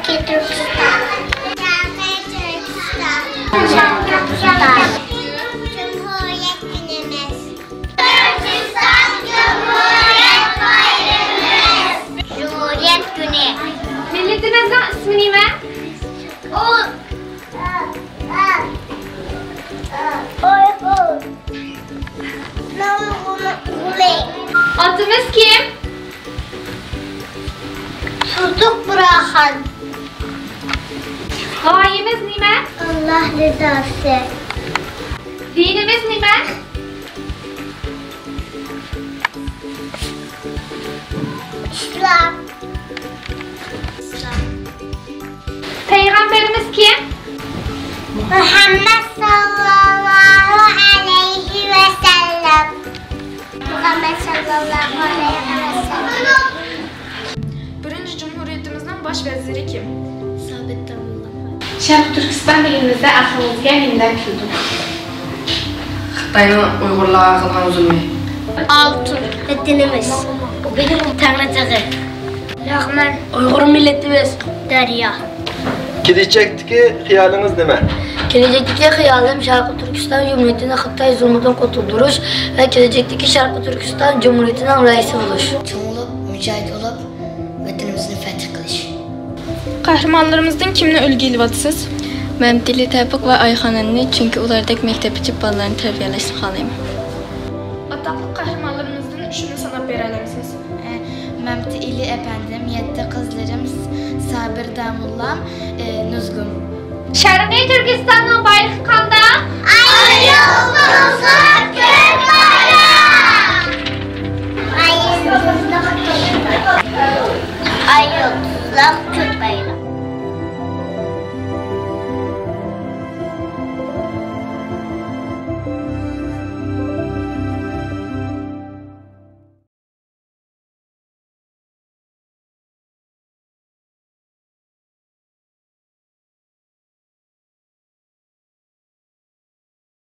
Şarkı Türkistan. Şarkı Türkistan. Cumhuriyet günümüz. Türkistan Cumhuriyet Bayramımız. Cumhuriyet günü. Milletimizin ismi neyme? Atımız kim? Tutuk bırakan. Gayemiz neyme? Allah rızası. Dinimiz neyme? İslam. Peygamberimiz kim? Muhammed sallallahu aleyhi ve sellem. Muhammed sallallahu aleyhi ve sellem. Birinci Cumhuriyetimizin baş veziri kim? Sabit Damullah. Şarkı Türkistan dilimizde aklımızga neler keldi? Xitayning Uyg'urlarga qilgan zulmi. Altın. Dinimiz. Benim tanrıcığı. Rahman. Uyghur milletimiz. Derya. Gelecekteki hayaliniz neme? Gelecekteki hayalim Şarkı Türkistan Cumhuriyeti'ni Xitay zulmünden kurtulduruş ve gelecekteki Şarkı Türkistan Cumhuriyeti'nin reisi oluş. Çoğun olup, mücahit olup, vatanımızı feth kılış. Kahramanlarımızdan kimni ölgü ilvatsız? Ben Dili Təpiq ve Ayxan anne çünkü ulardaki mektep içip ballarını terbiyeleştirip kalayım. Ataklı kahramanlarımızdan şunu sanap verelemsiz. Memti ili efendim, yette kızlarım, Sabir Damullam, Nuzgum. Şarkı Türkistan'ın bayrağı kanda? Ay yolumuzda Türk bayrağı. Ay yolumuzda Türk bayrağı.